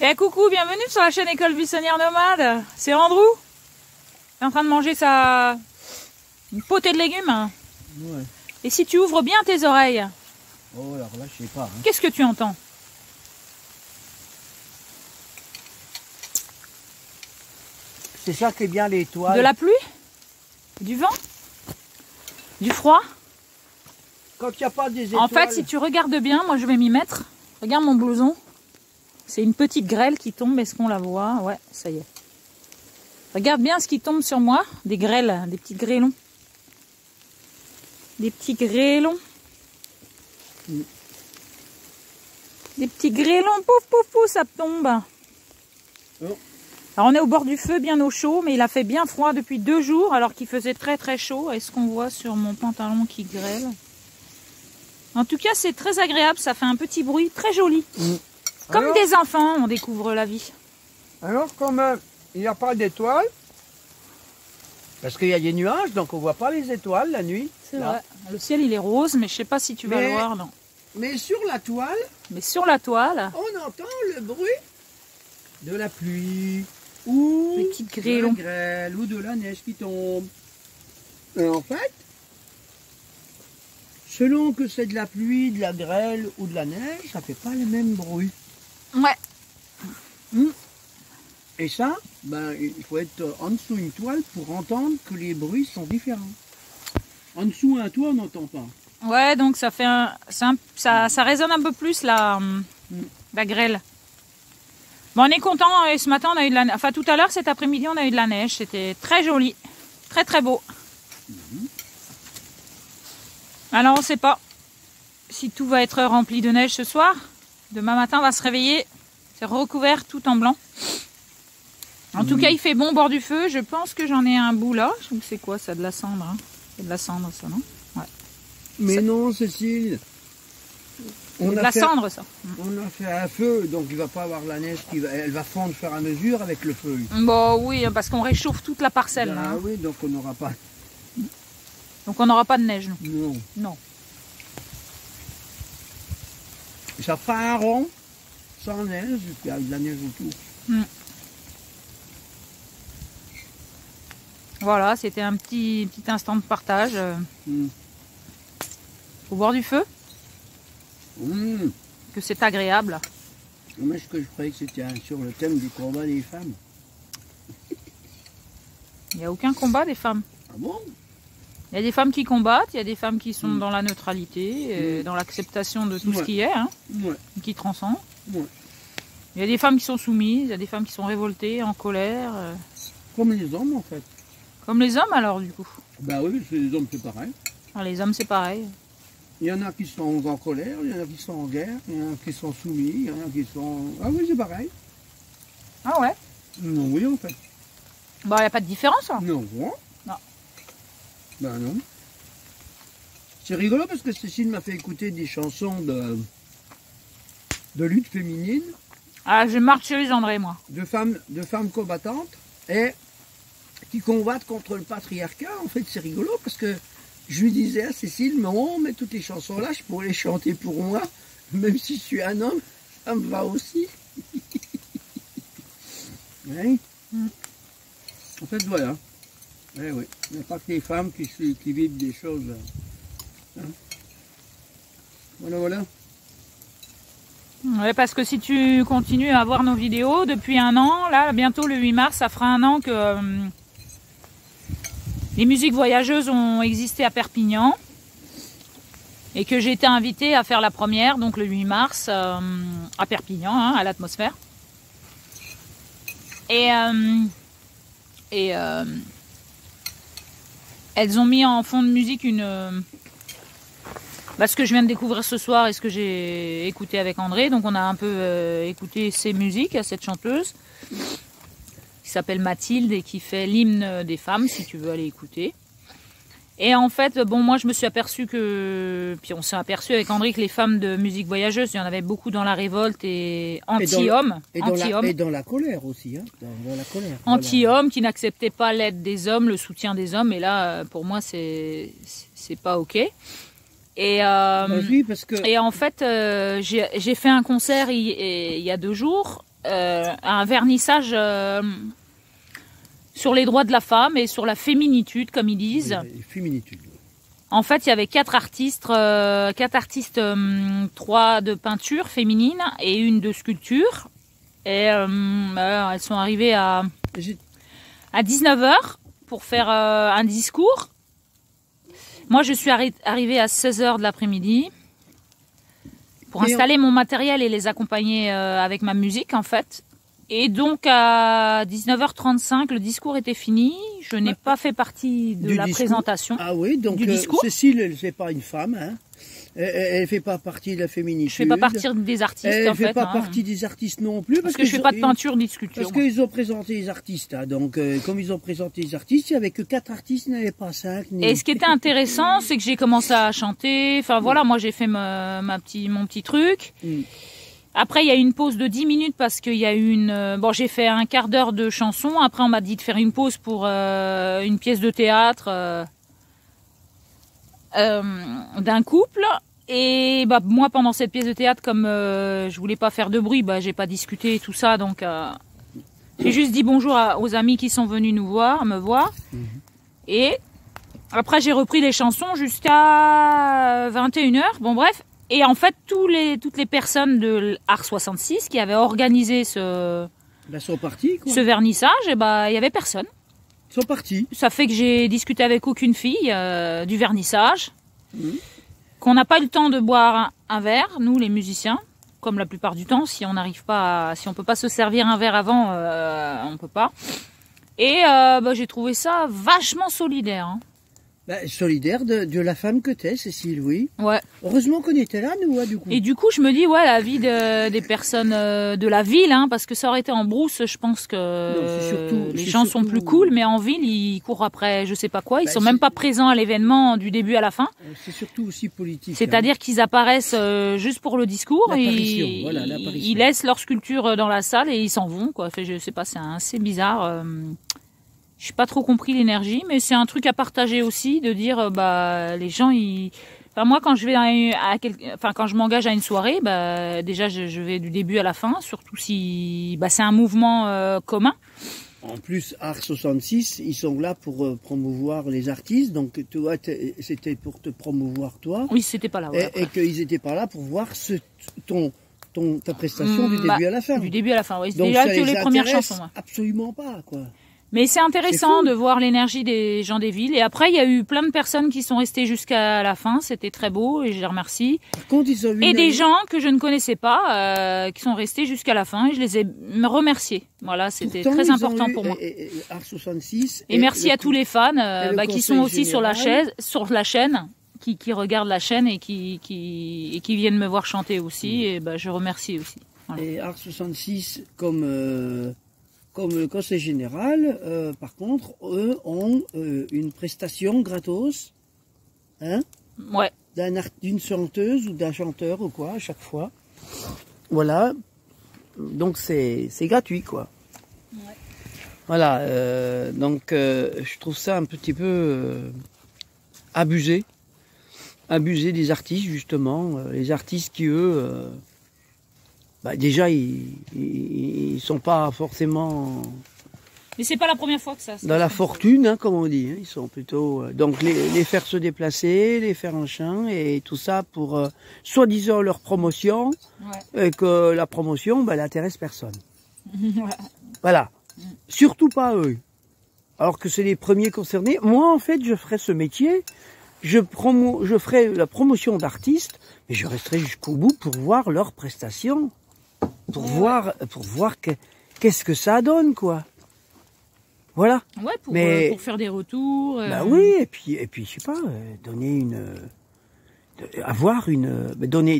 Eh coucou, bienvenue sur la chaîne École Buissonnière Nomade. C'est Andrew. Il est en train de manger une potée de légumes. Ouais. Et si tu ouvres bien tes oreilles, Oh, alors là, je sais pas. qu'est-ce que tu entends? C'est ça qui est bien l'étoile. De la pluie? Du vent? Du froid? Quand il n'y a pas des étoiles. En fait, si tu regardes bien, moi je vais m'y mettre. Regarde mon blouson. C'est une petite grêle qui tombe. Est-ce qu'on la voit? Ouais, ça y est. Regarde bien ce qui tombe sur moi. Des grêles, des petits grêlons. Des petits grêlons. Des petits grêlons. Pouf, pouf, pouf, ça tombe. Oh. Alors on est au bord du feu, bien au chaud, mais il a fait bien froid depuis 2 jours, alors qu'il faisait très très chaud. Est-ce qu'on voit sur mon pantalon qui grêle? En tout cas, c'est très agréable, ça fait un petit bruit très joli. Comme alors, des enfants, on découvre la vie. alors, comme il n'y a pas d'étoiles, parce qu'il y a des nuages, donc on ne voit pas les étoiles la nuit. C'est vrai. Le ciel, il est rose, mais je sais pas si tu vas le voir. Non. Mais sur la toile, Mais sur la toile, on entend le bruit de la pluie, ou les petites de la grêlons. grêle, ou de la neige qui tombe. Et en fait, selon que c'est de la pluie, de la grêle ou de la neige, ça fait pas le même bruit. Ouais. Et ça, ben, il faut être en dessous d'une toile pour entendre que les bruits sont différents. En dessous d'un toit, on n'entend pas. Ouais, donc ça fait ça résonne un peu plus la grêle. Bon, on est content. Et ce matin, on a eu de la neige. Enfin, tout à l'heure, cet après-midi, on a eu de la neige. C'était très joli, très très beau. Alors, on ne sait pas si tout va être rempli de neige ce soir. Demain matin, on va se réveiller. C'est recouvert tout en blanc. En tout cas, il fait bon au bord du feu. Je pense que j'en ai un bout là. C'est quoi ça? De la cendre, hein? C'est de la cendre, ça, non? Ouais. Mais Ça- non, Cécile. C'est de la cendre, ça. On a fait un feu, donc il va pas avoir la neige elle va fondre au fur et à mesure avec le feu. Bon, oui, parce qu'on réchauffe toute la parcelle. Ah là, hein. oui, donc on n'aura pas. Donc, on n'aura pas de neige, nous. Non. Non. Ça fera un rond, sans neige, et puis avec de la neige autour. Voilà, c'était un petit instant de partage au bord du feu, que c'est agréable. Moi, ce que je croyais que c'était sur le thème du combat des femmes. Il n'y a aucun combat des femmes. Ah bon? Il y a des femmes qui combattent, il y a des femmes qui sont dans la neutralité, dans l'acceptation de tout ce qui est, hein, Ouais. qui transcend. Ouais. Il y a des femmes qui sont soumises, il y a des femmes qui sont révoltées, en colère. Comme les hommes, en fait. Comme les hommes alors, du coup. Bah oui, parce que les hommes, c'est pareil. Alors, les hommes, c'est pareil. Il y en a qui sont en colère, il y en a qui sont en guerre, il y en a qui sont soumis, il y en a qui sont... Ah oui, c'est pareil. Ah ouais? Non, oui, en fait. Bah, il n'y a pas de différence, hein. Non. Non. Ben non. C'est rigolo parce que Cécile m'a fait écouter des chansons de lutte féminine, Ah, je marche chez les André, moi. de femmes combattantes, et qui combattent contre le patriarcat. En fait, c'est rigolo parce que je lui disais à Cécile, mais toutes les chansons là, je pourrais les chanter pour moi, même si je suis un homme, ça me va aussi. Oui. En fait, voilà. Eh oui, il n'y a pas que les femmes qui vivent des choses. Hein. Voilà. Ouais, parce que si tu continues à voir nos vidéos depuis 1 an, là, bientôt le 8 mars, ça fera 1 an que les musiques voyageuses ont existé à Perpignan et que j'ai été invitée à faire la première, donc le 8 mars, à Perpignan, hein, à l'Atmosphère. Et elles ont mis en fond de musique ce que je viens de découvrir ce soir et ce que j'ai écouté avec André. Donc on a un peu écouté ses musiques à cette chanteuse qui s'appelle Mathilde et qui fait l'hymne des femmes, si tu veux aller écouter. Et en fait, bon, moi je me suis aperçue puis on s'est aperçu avec André que les femmes de musique voyageuse, il y en avait beaucoup dans la révolte et anti-hommes. Et dans la colère aussi, hein, dans la colère. Anti-hommes qui n'acceptaient pas l'aide des hommes, le soutien des hommes. Et là, pour moi, c'est pas ok. Et, Vas-y, parce que... et en fait, j'ai fait un concert il y a 2 jours, un vernissage sur les droits de la femme et sur la féminitude, comme ils disent. Féminitude. En fait, il y avait 4 artistes, 3 de peinture féminine et 1 de sculpture. Et elles sont arrivées à 19h pour faire un discours. Moi, je suis arrivée à 16h de l'après-midi pour installer mon matériel et les accompagner avec ma musique, en fait. Et donc, à 19h35, le discours était fini. Je n'ai pas fait partie de la présentation. Ah oui, donc du discours. Cécile, elle ne fait pas une femme, hein. Elle ne fait pas partie de la féminité. Je ne fais pas partie des artistes, elle en fait. Elle ne fait pas partie des artistes non plus. Parce que je ne fais pas de peinture ni de sculpture. Parce qu'ils ont présenté les artistes. Hein. Donc, comme ils ont présenté les artistes, il n'y avait que 4 artistes, il n'y avait pas 5. Et ce qui était intéressant, c'est que j'ai commencé à chanter. Enfin, voilà, moi, j'ai fait mon petit truc. Après, il y a eu une pause de 10 minutes parce qu'il y a eu bon, j'ai fait un quart d'heure de chanson. Après, on m'a dit de faire une pause pour une pièce de théâtre d'un couple. Et bah, moi, pendant cette pièce de théâtre, comme je voulais pas faire de bruit, bah, j'ai pas discuté et tout ça. Donc, j'ai juste dit bonjour aux amis qui sont venus me voir. Et après, j'ai repris les chansons jusqu'à 21h. Bon, bref. Et en fait, toutes les personnes de Art 66 qui avaient organisé ce vernissage, et bah, il y avait personne. Ils sont partis. Ça fait que j'ai discuté avec aucune fille du vernissage, qu'on n'a pas eu le temps de boire un verre, nous les musiciens, comme la plupart du temps. Si on n'arrive pas, si on peut pas se servir un verre avant, on peut pas. Et bah, j'ai trouvé ça vachement solidaire. Hein. Bah, solidaire de la femme que t'es, Cécile, oui. Ouais. Heureusement qu'on était là, nous, du coup. Et du coup, je me dis, ouais, la vie des personnes de la ville, hein, parce que ça aurait été en brousse, je pense que les gens sont plus cool, mais en ville, ils courent après, je sais pas quoi, ils sont même pas présents à l'événement du début à la fin. C'est surtout aussi politique. C'est-à-dire qu'ils apparaissent juste pour le discours, l'apparition. Ils laissent leur sculpture dans la salle et ils s'en vont, quoi. Fait, je sais pas, c'est assez bizarre. Je n'ai pas trop compris l'énergie, mais c'est un truc à partager aussi, de dire bah les gens Enfin, moi quand je vais quand je m'engage à une soirée, bah déjà je vais du début à la fin, surtout si bah c'est un mouvement commun. En plus, Art 66, ils sont là pour promouvoir les artistes, donc toi c'était pour te promouvoir toi. Oui, c'était pas là. Ouais, et qu'ils n'étaient pas là pour voir ta prestation du début à la fin. Du début à la fin, oui. C'était déjà que les premières chansons. Ouais. Absolument pas, quoi. Mais c'est intéressant de voir l'énergie des gens des villes. Et après, il y a eu plein de personnes qui sont restées jusqu'à la fin. C'était très beau et je les remercie. Par contre, ils ont eu des gens que je ne connaissais pas qui sont restés jusqu'à la fin et je les ai remerciés. Voilà, c'était très important pour moi. Art 66. Et merci à tous les fans qui sont aussi sur la chaîne, qui regardent la chaîne et qui viennent me voir chanter aussi. Et bah, je remercie aussi. Voilà. Et Art 66, comme le conseil général, par contre, eux ont une prestation gratos, hein, ouais, d'une chanteuse ou d'un chanteur ou quoi, à chaque fois. Voilà, donc c'est gratuit, quoi. Ouais. Voilà, donc je trouve ça un petit peu abusé des artistes, justement, les artistes qui, eux... bah déjà, ils sont pas forcément... Mais c'est pas la première fois que ça... Dans la fortune, hein, comme on dit. Hein, ils sont plutôt... donc, les faire se déplacer, les faire en chien, et tout ça pour, soi-disant, leur promotion, et que la promotion, bah, elle intéresse personne. Voilà. Surtout pas eux. Alors que c'est les premiers concernés. Moi, en fait, je ferais ce métier, je ferais la promotion d'artistes, mais je resterai jusqu'au bout pour voir leurs prestations. Pour voir qu'est-ce que ça donne, quoi. Voilà. Ouais, pour faire des retours. Bah oui, et puis je sais pas, donner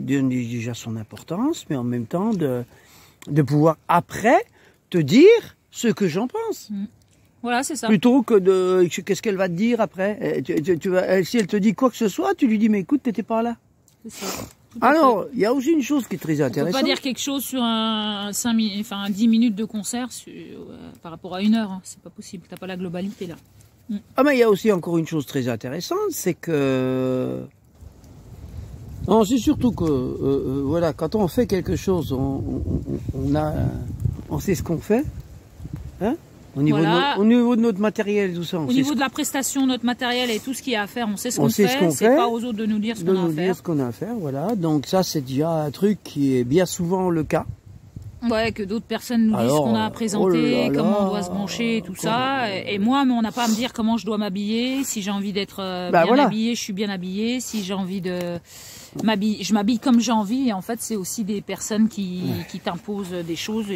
déjà son importance, mais en même temps de pouvoir après te dire ce que j'en pense. Voilà, c'est ça. Plutôt que qu'est-ce qu'elle va te dire après. Si elle te dit quoi que ce soit, tu lui dis mais écoute, t'étais pas là. C'est ça. Alors, il y a aussi une chose qui est très intéressante. On peut pas dire quelque chose sur 10 minutes de concert par rapport à 1 heure. Hein. C'est pas possible. T'as pas la globalité là. Ah mais il y a aussi encore une chose très intéressante, c'est que Non, c'est surtout que, voilà, quand on fait quelque chose, on sait ce qu'on fait, hein, au niveau, Voilà. au niveau de notre matériel et tout ça. Au niveau de la prestation, notre matériel et tout ce qu'il y a à faire, on sait ce qu'on sait fait. ce qu'on C'est fait, pas aux autres de nous dire ce de qu'on a à nous dire faire. ce qu'on a à faire, voilà. Donc ça, c'est déjà un truc qui est bien souvent le cas. Ouais, que d'autres personnes nous disent Alors, ce qu'on a à présenter, oh là comment on là, doit se brancher, tout ça. Et moi, mais on n'a pas à me dire comment je dois m'habiller. Si j'ai envie d'être bien voilà. habillée, je suis bien habillée. Si j'ai envie de m'habiller, je m'habille comme j'ai envie. Et en fait, c'est aussi des personnes qui t'imposent des choses.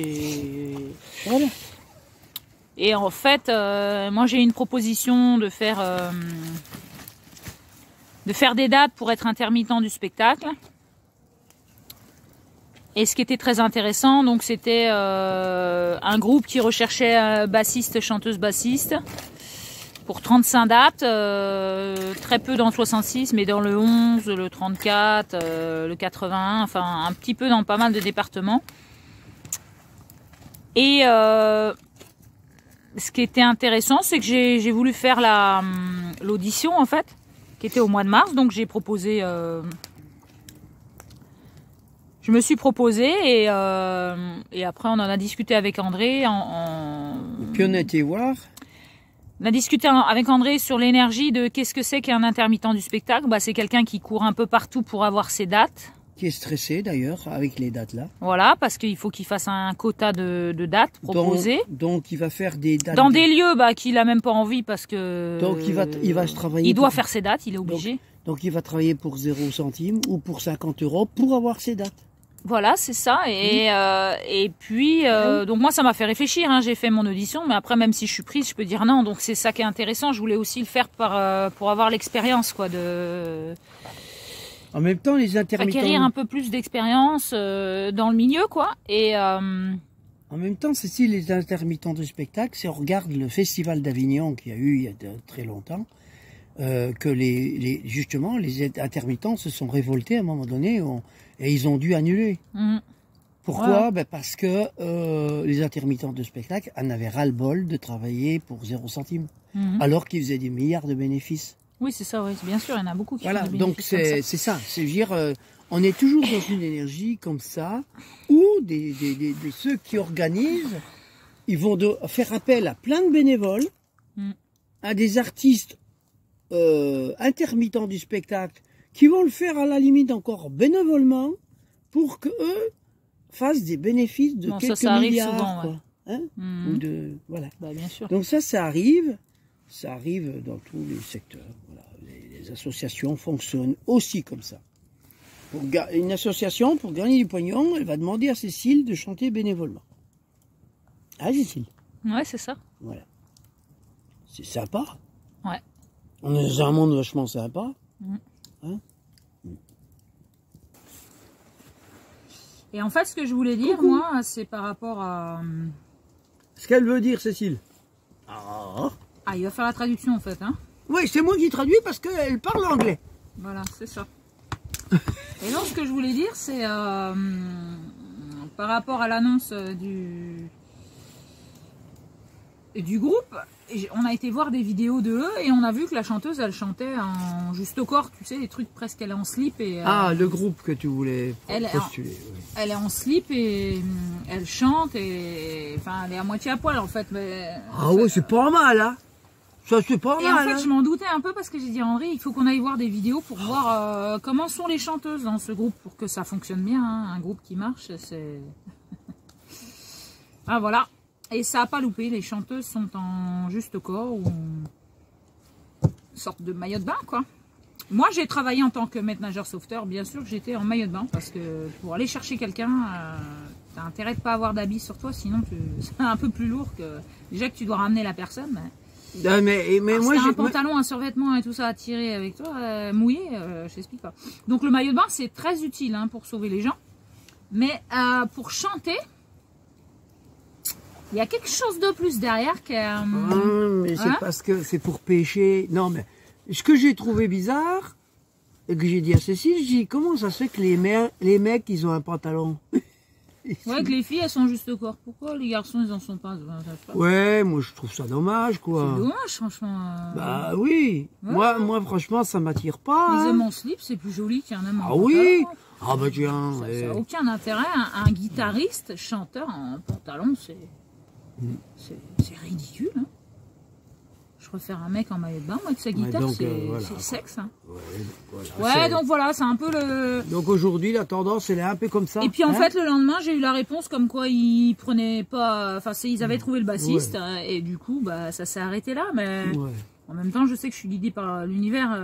Voilà. Et en fait, moi, j'ai une proposition de faire des dates pour être intermittent du spectacle. Et ce qui était très intéressant, donc c'était un groupe qui recherchait un bassiste, chanteuse bassiste pour 35 dates, très peu dans le 66, mais dans le 11, le 34, le 81, enfin un petit peu dans pas mal de départements. Et ce qui était intéressant, c'est que j'ai voulu faire l'audition en fait, qui était au mois de mars, donc j'ai proposé... Je me suis proposée et après on en a discuté avec André. Et puis on a été voir. On a discuté avec André sur l'énergie de qu'est-ce que c'est qu'un intermittent du spectacle. Bah, c'est quelqu'un qui court un peu partout pour avoir ses dates. Qui est stressé d'ailleurs avec les dates là. Voilà, parce qu'il faut qu'il fasse un quota de dates proposées. Donc il va faire des dates. Dans des lieux qu'il a même pas envie parce que... Donc il va se travailler. Il doit faire ses dates, il est obligé. Donc il va travailler pour 0 centime ou pour 50 € pour avoir ses dates. Voilà, c'est ça. Et puis, donc moi, ça m'a fait réfléchir. Hein. J'ai fait mon audition, mais après, même si je suis prise, je peux dire non. Donc c'est ça qui est intéressant. Je voulais aussi le faire pour avoir l'expérience, quoi, de en même temps, les intermittents. Acquérir un peu plus d'expérience dans le milieu, quoi. Et en même temps, Cécile, les intermittents du spectacle, si on regarde le festival d'Avignon qu'il y a eu il y a très longtemps, que justement les intermittents se sont révoltés à un moment donné et ils ont dû annuler. Pourquoi? Ouais. Ben parce que les intermittents de spectacle en avaient ras-le-bol de travailler pour 0 centime, alors qu'ils faisaient des milliards de bénéfices. Oui, c'est ça, oui, bien sûr, il y en a beaucoup qui voilà, font des donc bénéfices c'est ça. C'est dire, on est toujours dans une énergie comme ça, où ceux qui organisent, ils vont faire appel à plein de bénévoles, à des artistes intermittents du spectacle, qui vont le faire à la limite encore bénévolement, pour que eux fassent des bénéfices de quelques milliards. Souvent, quoi. Hein ou de, voilà. Bah, bien sûr. Donc ça arrive dans tous les secteurs. Voilà. Les associations fonctionnent aussi comme ça. Une association, pour gagner du pognon, elle va demander à Cécile de chanter bénévolement. Ah, Cécile? Ouais, c'est ça. Voilà. C'est sympa. Ouais. On est dans un monde vachement sympa. Hein? Et en fait, ce que je voulais dire, moi, c'est par rapport à... Ce qu'elle veut dire, Cécile. Ah, il va faire la traduction, en fait, hein. Oui, c'est moi qui traduis parce qu'elle parle anglais. Voilà, c'est ça. Et donc, ce que je voulais dire, c'est par rapport à l'annonce du groupe, on a été voir des vidéos de eux et on a vu que la chanteuse, elle chantait en juste au corps, tu sais, les trucs presque, elle est en slip. Et, le groupe que tu voulais postuler. Elle est en slip et elle chante et enfin, elle est à moitié à poil, en fait. Mais, ouais, c'est pas mal, hein. Ça, c'est pas mal. Et en fait, hein. je m'en doutais un peu parce que j'ai dit à André, il faut qu'on aille voir des vidéos pour voir comment sont les chanteuses dans ce groupe pour que ça fonctionne bien. Hein. Un groupe qui marche, c'est... Ah, voilà. Et ça n'a pas loupé. Les chanteuses sont en juste corps ou une sorte de maillot de bain, quoi. Moi, j'ai travaillé en tant que maître nageur sauveteur. Bien sûr, j'étais en maillot de bain parce que pour aller chercher quelqu'un, t'as intérêt de pas avoir d'habits sur toi, sinon c'est un peu plus lourd que... Déjà que tu dois ramener la personne. Mais moi, j'ai un pantalon, un survêtement et tout ça à tirer avec toi, mouillé, je t'explique pas. Donc le maillot de bain, c'est très utile hein, pour sauver les gens. Mais pour chanter, il y a quelque chose de plus derrière que... mais c'est parce que c'est pour pêcher. Non, mais ce que j'ai trouvé bizarre, et que j'ai dit à Cécile, j'ai dit, comment ça se fait que les mecs, ils ont un pantalon? Ouais, que les filles, elles sont juste au corps. Pourquoi les garçons, ils en sont pas, Ouais, moi je trouve ça dommage, quoi. C'est dommage, franchement. Bah oui. Ouais. Moi, franchement, ça m'attire pas. Les Hein. hommes en slip, c'est plus joli qu'un homme en Ah oui. pantalon. Ah bah tiens. Ça n'a aucun intérêt. Un guitariste, chanteur en pantalon, c'est ridicule. Hein. Je préfère un mec en maillot de bain, moi, que sa guitare, donc, c'est voilà. le sexe. Hein. Voilà, Ouais, donc voilà, c'est un peu le... Donc aujourd'hui, la tendance, elle est un peu comme ça. Et puis en hein. fait, le lendemain, j'ai eu la réponse comme quoi ils prenaient pas... Enfin, ils avaient trouvé le bassiste, et du coup, bah, ça s'est arrêté là, mais... Ouais. En même temps, je sais que je suis guidée par l'univers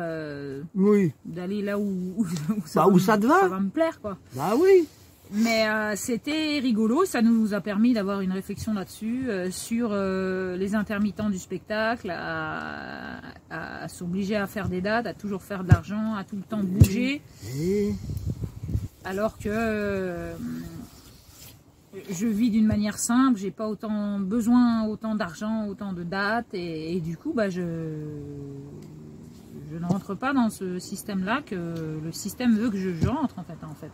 Oui. d'aller là où ça te va. Ça va me plaire, quoi. Bah oui. Mais c'était rigolo, ça nous a permis d'avoir une réflexion là-dessus, sur les intermittents du spectacle, à s'obliger à faire des dates, à toujours faire de l'argent, à tout le temps bouger, alors que je vis d'une manière simple, j'ai pas besoin autant d'argent, autant de dates, et du coup, bah, je ne rentre pas dans ce système-là que le système veut que je rentre, en fait.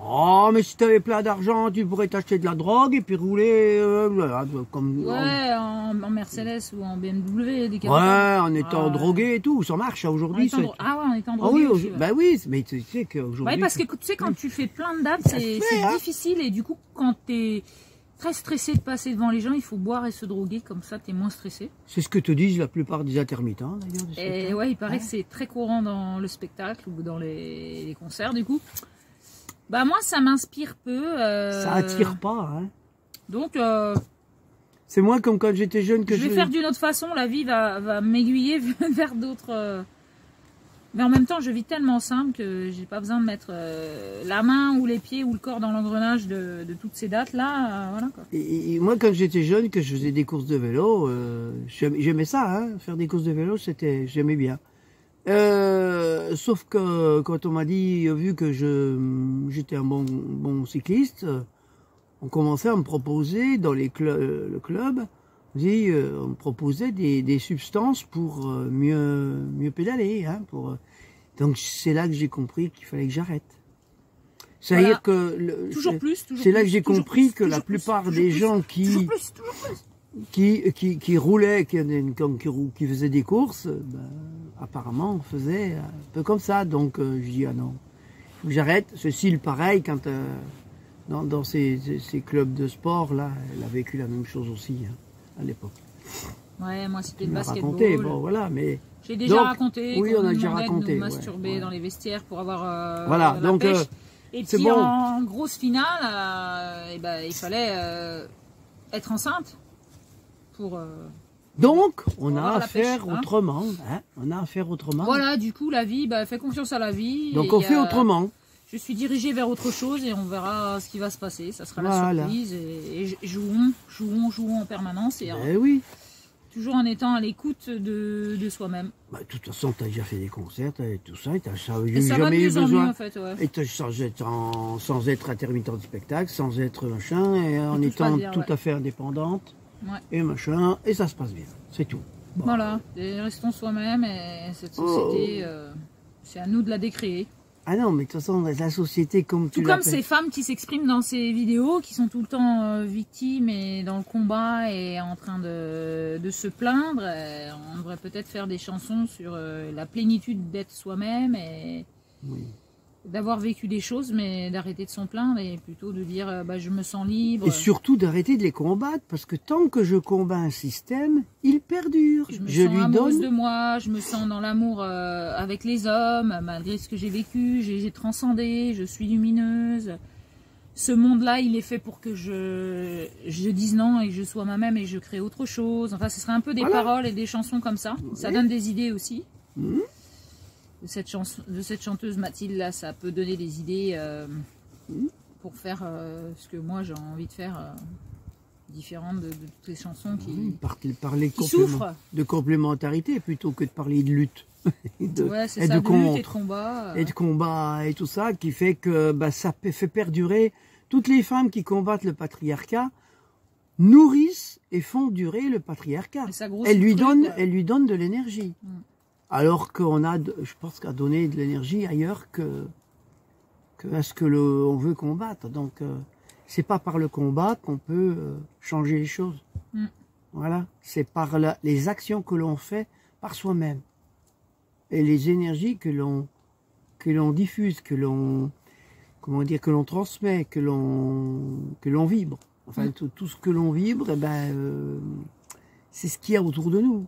Oh, mais si tu avais plein d'argent, tu pourrais t'acheter de la drogue et puis rouler voilà, comme... Ouais, en Mercedes ou en BMW, des Ouais, en étant drogué et tout, ça marche aujourd'hui. Ah ouais, en étant Ah drogué. oui, aussi, bah oui, mais tu sais qu'aujourd'hui... Ouais, parce que tu sais, quand tu fais plein de dates, c'est difficile, et du coup, quand t'es très stressé de passer devant les gens, il faut boire et se droguer, comme ça t'es moins stressé. C'est ce que te disent la plupart des intermittents, d'ailleurs. Et ouais, il paraît que c'est très courant dans le spectacle ou dans les concerts, du coup. Bah moi, ça m'inspire peu. Ça attire pas, hein. Donc, c'est moins comme quand j'étais jeune que je vais faire d'une autre façon. La vie va m'aiguiller vers d'autres. Mais en même temps, je vis tellement simple que j'ai pas besoin de mettre la main ou les pieds ou le corps dans l'engrenage de toutes ces dates-là. Voilà, quoi. Et moi, quand j'étais jeune, que je faisais des courses de vélo, j'aimais ça, hein. Faire des courses de vélo, j'aimais bien. Sauf que quand on m'a dit, vu que j'étais un bon cycliste, on commençait à me proposer dans le club, on me proposait des substances pour mieux pédaler, hein, donc c'est là que j'ai compris qu'il fallait que j'arrête. C'est-à-dire que c'est là que j'ai compris que la plupart des gens qui roulaient, qui faisaient des courses, apparemment faisaient un peu comme ça. Donc je dis ah non, il faut que j'arrête. Cécile, pareil, quand dans ces clubs de sport là, elle a vécu la même chose aussi, hein, à l'époque. Ouais, moi c'était le basketball. Raconté, bon voilà, mais j'ai déjà raconté. Oui, on a déjà raconté. De nous masturber dans les vestiaires pour avoir voilà, la donc pêche. Et puis bon. en grosse finale, il fallait être enceinte pour. Donc, on a à faire autrement. Hein. On a à faire autrement. Voilà, du coup, la vie, fais confiance à la vie. Donc, on fait autrement. Je suis dirigée vers autre chose et on verra ce qui va se passer. Ça sera la surprise. Et jouons en permanence. Et oui. Toujours en étant à l'écoute de soi-même. Bah, de toute façon, tu as déjà fait des concerts, et tout ça, et tu n'as jamais eu besoin. Mieux, en fait, ouais. Et sans être intermittent de spectacle, sans être machin, et en étant tout à fait indépendante. Ouais. Et machin, et ça se passe bien, c'est tout. Bon. Voilà, et restons soi-même, et cette société, c'est à nous de la décréer. Ah non, mais de toute façon, la société comme tu l'appelles. Tout comme ces femmes qui s'expriment dans ces vidéos, qui sont tout le temps victimes et dans le combat et en train de se plaindre, on devrait peut-être faire des chansons sur la plénitude d'être soi-même et... Oui. D'avoir vécu des choses, mais d'arrêter de s'en plaindre et plutôt de dire je me sens libre. Et surtout d'arrêter de les combattre, parce que tant que je combats un système, il perdure. Je me sens amoureuse de moi, je me sens dans l'amour avec les hommes, malgré ce que j'ai vécu, j'ai transcendé, je suis lumineuse. Ce monde-là, il est fait pour que je dise non et que je sois moi-même et je crée autre chose. Enfin, ce serait un peu des paroles et des chansons comme ça. Oui. Ça donne des idées aussi. Mmh. De cette chanteuse Mathilde là, ça peut donner des idées pour faire ce que moi j'ai envie de faire, différente de toutes les chansons qui souffrent. De complémentarité plutôt que de parler de lutte. de combat. Et de combat et tout ça, qui fait que ça fait perdurer. Toutes les femmes qui combattent le patriarcat nourrissent et font durer le patriarcat. Elles lui donnent de l'énergie. Alors qu'on a, je pense, qu'à donner de l'énergie ailleurs que à ce que on veut combattre. Donc, c'est pas par le combat qu'on peut changer les choses. Mm. Voilà, c'est par les actions que l'on fait par soi-même et les énergies que l'on diffuse, que l'on transmet, que l'on vibre. Enfin, tout ce que l'on vibre, eh ben, c'est ce qu'il y a autour de nous.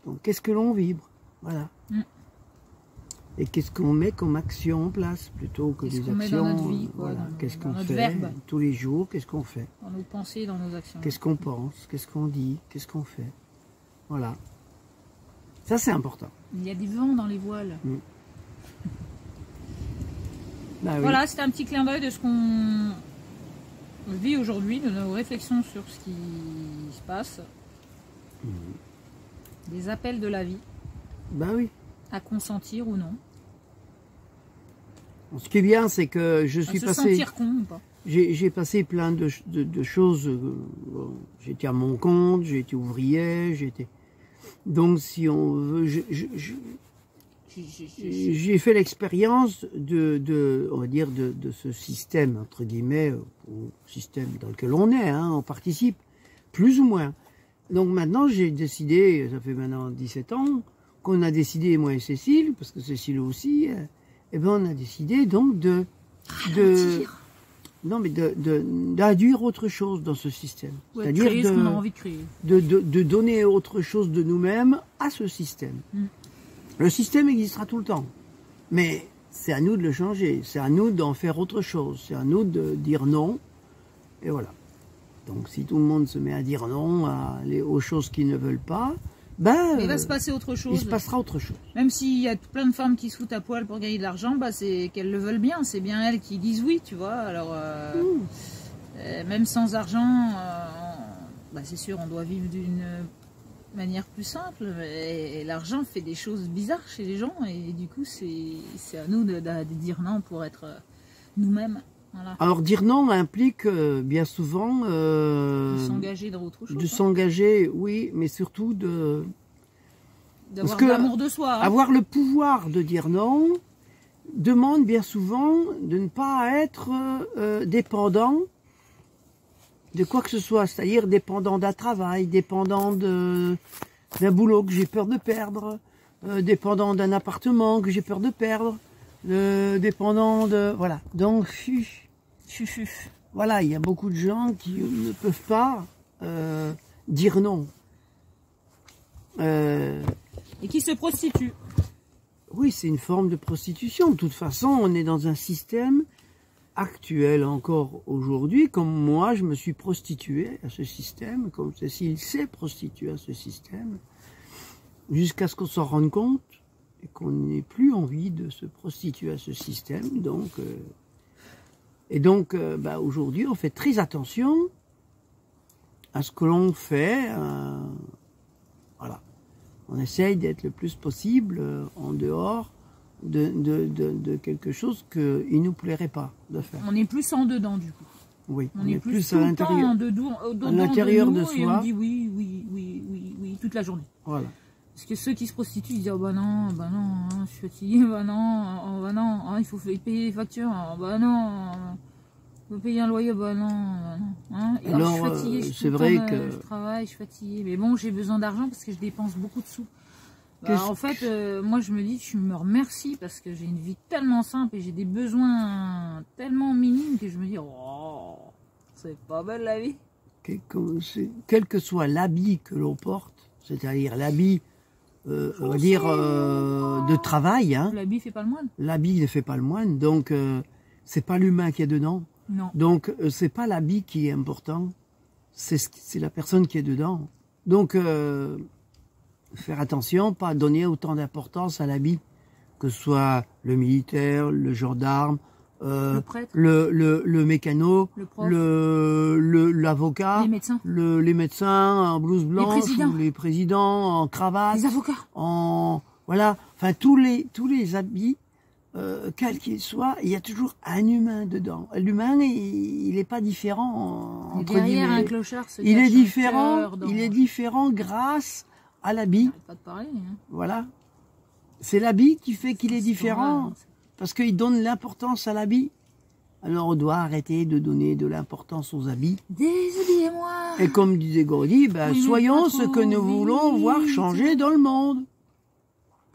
Donc, qu'est-ce que l'on vibre? Voilà. Mm. Et qu'est-ce qu'on met comme action en place plutôt que des actions. Met dans notre vie, quoi, voilà. Qu'est-ce qu'on fait verbe. tous les jours? Qu'est-ce qu'on fait? Dans nos pensées, dans nos actions. Qu'est-ce qu'on pense? Qu'est-ce qu'on dit? Qu'est-ce qu'on fait? Voilà. Ça, c'est important. Il y a des vents dans les voiles. Mm. Bah, oui. Voilà, c'était un petit clin d'œil de ce qu'on vit aujourd'hui, de nos réflexions sur ce qui se passe. Des appels de la vie. Bah oui. À consentir ou non. Ce qui est bien, c'est que je suis passé. Sentir con ou pas. J'ai passé plein de choses. J'étais à mon compte, j'ai été ouvrier, donc si on veut, j'ai fait l'expérience on va dire de ce système entre guillemets, système dans lequel on est, hein, on participe plus ou moins. Donc maintenant j'ai décidé, ça fait maintenant 17 ans. On a décidé, moi et Cécile, parce que Cécile aussi, eh ben on a décidé donc d'induire autre chose dans ce système. Ouais, c'est-à-dire ce qu'on a envie de créer. De donner autre chose de nous-mêmes à ce système. Le système existera tout le temps, mais c'est à nous de le changer, c'est à nous d'en faire autre chose, c'est à nous de dire non, et voilà. Donc si tout le monde se met à dire non aux choses qu'ils ne veulent pas, ben, il va se passer autre chose. Il se passera autre chose. Même s'il y a plein de femmes qui se foutent à poil pour gagner de l'argent, bah c'est qu'elles le veulent bien. C'est bien elles qui disent oui, tu vois. Alors, même sans argent, bah c'est sûr, on doit vivre d'une manière plus simple. Et l'argent fait des choses bizarres chez les gens. Et du coup, c'est à nous de dire non pour être nous-mêmes. Voilà. Alors dire non implique bien souvent de s'engager dans autre chose. De s'engager, oui, mais surtout d'avoir l'amour de soi. Hein. Avoir le pouvoir de dire non demande bien souvent de ne pas être dépendant de quoi que ce soit, c'est-à-dire dépendant d'un travail, dépendant d'un boulot que j'ai peur de perdre, dépendant d'un appartement que j'ai peur de perdre. Dépendant de... Voilà. Donc, voilà, il y a beaucoup de gens qui ne peuvent pas dire non. Et qui se prostituent. Oui, c'est une forme de prostitution. De toute façon, on est dans un système actuel encore aujourd'hui, comme moi, je me suis prostitué à ce système, comme Cécile s'est prostituée à ce système, jusqu'à ce qu'on s'en rende compte et qu'on n'ait plus envie de se prostituer à ce système. Donc, bah, aujourd'hui, on fait très attention à ce que l'on fait. Voilà. On essaye d'être le plus possible en dehors de quelque chose qu'il ne nous plairait pas de faire. On est plus en dedans, du coup. Oui, on est plus à l'intérieur de soi. Et on dit oui, oui, oui, oui, oui, toute la journée. Voilà. Parce que ceux qui se prostituent, ils disent oh bah non, je suis fatigué, bah non, oh bah non, il faut payer les factures, oh bah non, il faut payer un loyer, bah non, hein. Et alors, je suis fatiguée, c'est vrai que je travaille, je suis fatiguée, mais bon, j'ai besoin d'argent parce que je dépense beaucoup de sous. Bah, en fait, moi je me dis, je me remercie parce que j'ai une vie tellement simple et j'ai des besoins tellement minimes que je me dis oh, c'est pas belle la vie. Quel que soit l'habit que l'on porte, c'est-à-dire l'habit on va dire de travail. Hein. L'habit fait pas le moine. L'habit ne fait pas le moine, donc c'est pas l'humain qui est dedans. Non. Donc c'est pas l'habit qui est important, c'est la personne qui est dedans. Donc faire attention, pas donner autant d'importance à l'habit, que ce soit le militaire, le gendarme, le prêtre, le mécano, l'avocat, les médecins en blouse blanche, les présidents en cravate, les avocats, voilà, enfin tous les habits, quels qu'ils soient, il y a toujours un humain dedans. L'humain, il n'est pas différent entre derrière un clochard, il est différent grâce à l'habit. Pas de parler, hein. Voilà, c'est l'habit qui fait qu'il est différent. parce qu'ils donnent l'importance à l'habit. Alors on doit arrêter de donner de l'importance aux habits. Déshabillez-moi. Et comme disait Gordy, Oui, soyons pas ce trop que nous voulons vite. voir changer dans le monde.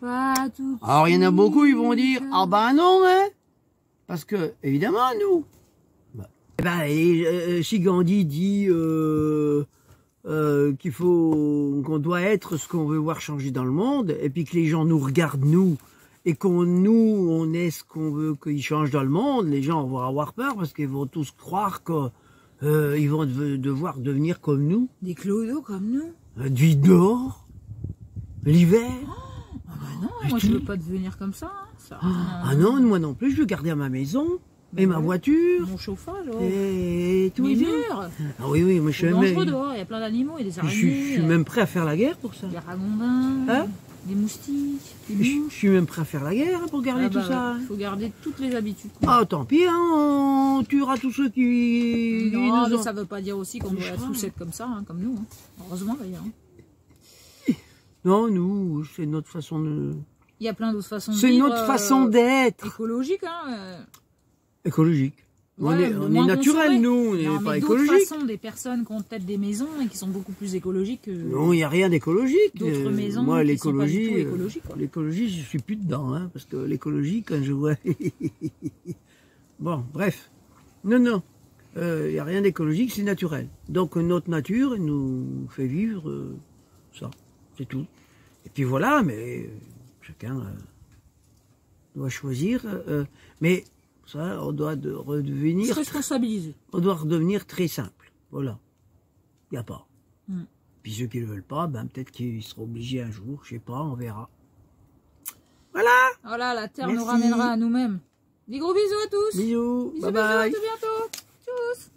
Pas tout. Alors il y en a beaucoup, ils vont dire, ah ben non, hein. Parce que, évidemment, nous. Si Gandhi dit qu'on doit être ce qu'on veut voir changer dans le monde, et puis que les gens nous regardent, nous, et on est ce qu'on veut qu'ils changent dans le monde, les gens vont avoir peur parce qu'ils vont tous croire qu'ils vont devoir devenir comme nous. Des clodos comme nous. Du dehors, l'hiver. Ah bah non, moi je veux pas devenir comme ça. Ça Ah non, moi non plus, je veux garder ma maison, et ma voiture, mon chauffage, et tout. mes murs. Ah oui, moi je suis C'est dangereux dehors, il y a plein d'animaux, il y a des araignées. je suis même prêt à faire la guerre pour ça. Des ragondins, Hein des moustiques, des Je mouches. suis même prêt à faire la guerre pour garder tout ça. Il faut garder toutes les habitudes. Ah, tant pis, hein, on tuera tous ceux qui... Non, nous mais ont- ça veut pas dire aussi qu'on doit tous être comme ça, hein, comme nous. Hein. Heureusement d'ailleurs. Non, nous, c'est notre façon de... Il y a plein d'autres façons de C'est vivre. notre façon d'être. Écologique, hein. Écologique. Ouais, on est moins naturel, consommé. nous, on Non, n'est mais pas d'autres écologique. façons, des personnes qui ont peut-être des maisons et qui sont beaucoup plus écologiques que Non, il n'y a rien d'écologique. d'autres maisons Moi, qui sont pas du tout l'écologie, écologiques. Quoi. l'écologie, je suis plus dedans, hein, parce que l'écologie, quand je vois... Bon, bref. Non, il n'y a rien d'écologique, c'est naturel. Donc notre nature nous fait vivre ça, c'est tout. Et puis voilà, mais chacun doit choisir. Mais ça, on doit redevenir... Se responsabiliser. On doit redevenir très simple. Voilà. Il n'y a pas. Mm. Puis ceux qui ne le veulent pas, peut-être qu'ils seront obligés un jour, je sais pas, on verra. Voilà. Voilà, la Terre Merci. nous ramènera à nous-mêmes. Des gros bisous à tous. Bisous. Bisous, Bye bisous, à bye. tout bientôt. Tchuss.